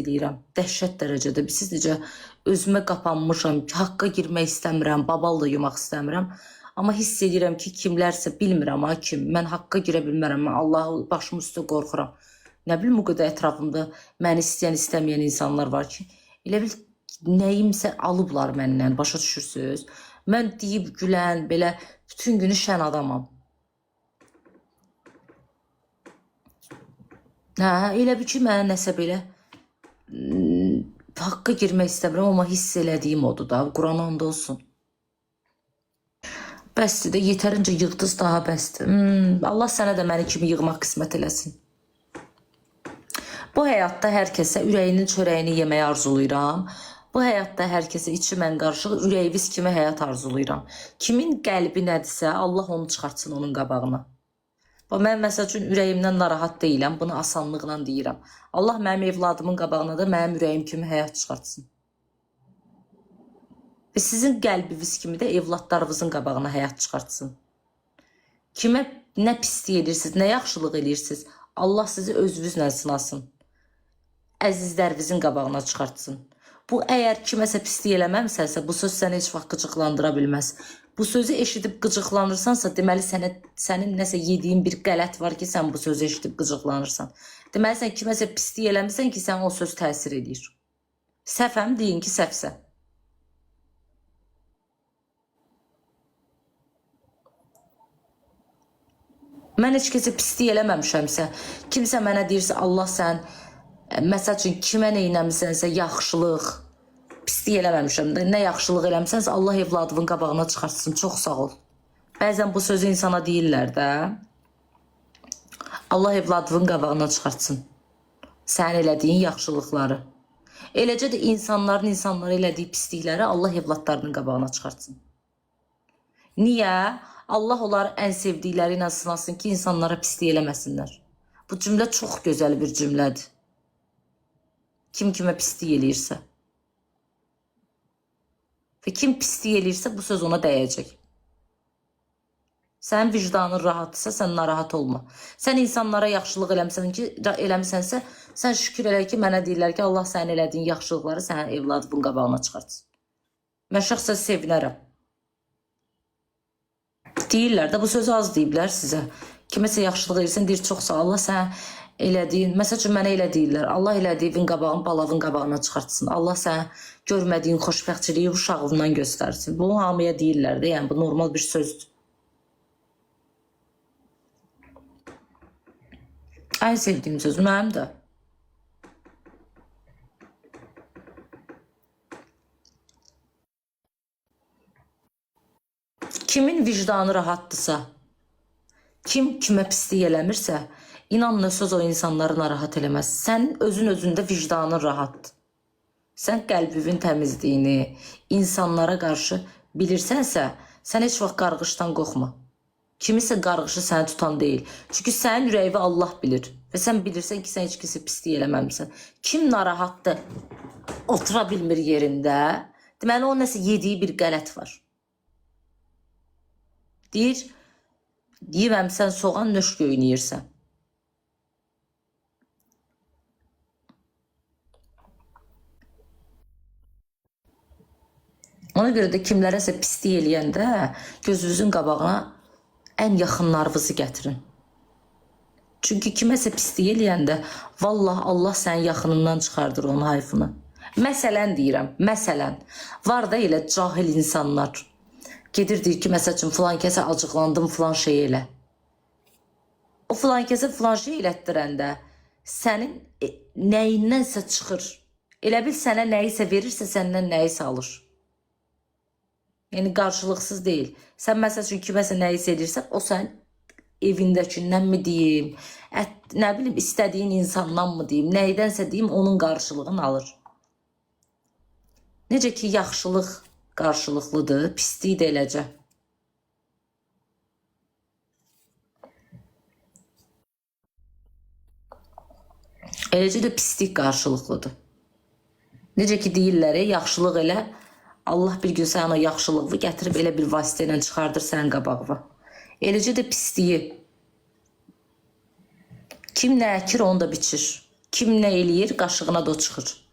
eləyirəm. Dəhşət dərəcədə. Siz necə özümə qapanmışam, haqqa girmək istəmirəm, babal da yumaq istəmirəm. Amma hiss edirəm ki, kimlərsə bilmirəm ha kim. Mən haqqa girə bilmərəm. Mən Allahı başım üstə qorxuram. Nə bilim, o qədər ətrafımda məni istəyən, istəməyən insanlar var ki, elə bil nəyimsə alıblar məndən, başa düşürsünüz? Mən deyib gülən, belə bütün günü şən adamam. Hə, elə bir ki, mənə nəsə belə haqqa girmək istəmirəm, amma hiss elədiyim odur da. Quran onda olsun. Bəsdir də, yetərincə yığdınız, daha bəsdir. Allah sənə də məni kimi yığmaq qismət eləsin. Bu həyatda hər kəsə ürəyinin çörəyini yeməyi arzulayıram. Bu həyatda hər kəsə içimən qarışıq ürəyiviz kimi həyat arzulayıram. Kimin qəlbi nədirsə, Allah onu çıxartsın onun qabağına. Mən məsəl üçün ürəyimdən narahat deyiləm, bunu asanlıqla deyirəm. Allah mənim evladımın qabağına da mənim ürəyim kimi həyat çıxartsın. Və sizin qəlbiniz kimi də evladlarınızın qabağına həyat çıxartsın. Kimə nə pislik edirsiniz, nə yaxşılıq edirsiniz, Allah sizi özünüzlə sınasın. Əzizlərinizin qabağına çıxartsın. Bu, əgər kiməsə pislik eləməmisənsə, bu söz səni heç vaxt qıcıqlandıra bilməz. Bu sözü eşidib qıcıqlanırsansa, deməli sənin nəsə yediyin bir qələt var ki, sən bu sözü eşidib qıcıqlanırsan. Deməli, sən kiməsə pislik eləmirsən ki, sən o söz təsir edir. Səhvəm, deyin ki, səhvsə. Mən heç kəsə pislik eləməmişəmsə, kimsə mənə deyirsə, Allah sən, məsəl üçün, kimə neynəmisənsə, yaxşılıq, pislik eləməmişəm də, nə yaxşılıq eləmişsənsə, Allah evladının qabağına çıxartsın, çox sağ ol. Bəzən bu sözü insana deyirlər də, Allah evladının qabağına çıxartsın, sən elədiyin yaxşılıqları. Eləcə də insanlara elədiyi pislikləri Allah evladlarının qabağına çıxartsın. Niyə? Allah onları ən sevdikləri ilə sınasın ki, insanlara pislik eləməsinlər. Bu cümlə çox gözəl bir cümlədir. Kim kimə pislik eləyirsə. Və kim pislik eləyirsə, bu söz ona dəyəcək. Sənin vicdanın rahatdırsa, sən narahat olma. Sən insanlara yaxşılıq eləmisənsə, sən şükür elə ki, mənə deyirlər ki, Allah sənin elədiyin yaxşılıqları sənin evladının qabağına çıxartsın. Mən şəxsən sevinərəm. Deyirlər də, bu sözü az deyiblər sizə. Kiməsə yaxşılıq edirsən, deyir, çox sağ Allah sən elədiyin, məsəl üçün mənə elə deyirlər, Allah elədiyin qabağını balavın qabağına çıxartsın. Allah sən görmədiyin xoşbəxtçiliyi uşağından göstərsin. Bunu hamıya deyirlər də, yəni bu normal bir sözdür. Ən sevdiyim söz mənim də. Kimin vicdanı rahatdırsa, kim kimə pislik eləmirsə, inanın söz o insanları narahat eləməz. Sənin özündə vicdanın rahatdır. Sən qəlbinin təmizliyini insanlara qarşı bilirsənsə, sən heç vaxt qarğışdan qorxma. Kimisə qarğışı səni tutan deyil. Çünki sənin ürəyini Allah bilir. Və sən bilirsən ki, sən heç kəsə pislik eləməmişsən. Kim narahatdır, otura bilmir yerində, deməli o nəsə yediyi bir qələt var. Deyir, yeməmsən soğan nöş göynəyirsən. Ona görə də kimlərəsə pislik eləyəndə gözünüzün qabağına ən yaxınlarınızı gətirin. Çünki kiməsə pislik eləyəndə vallah Allah sənin yaxınından çıxardır onun hayfını. Məsələn deyirəm, məsələn, var da elə cahil insanlar. Gedir deyir ki, məsəl üçün filan kəsə acıqlandım filan şey elə. O filan kəsə filan şey elətdirəndə sənin nəyindənsə çıxır. Elə bil sənə nəyisə verirsə, səndən nəyisə alır. Yəni qarşılıqsız deyil. Sən məsəl üçün kiməsə nəyisə edirsən, o sən evindəkindən mi deyim, nə bilim istədiyin insandan mı deyim, nəydənsə deyim, onun qarşılığını alır. Necə ki, yaxşılıq qarşılıqlıdır, pislik də eləcə. Eləcə də pislik qarşılıqlıdır. Necə ki, deyirlər, yaxşılıq elə, Allah bir gün sən o yaxşılığı gətirib elə bir vasitə ilə çıxardır sənin qabağına. Eləcə də pisliyi. Kim nə əkir, onu da biçir. Kim nə eləyir, qaşığına da o çıxır.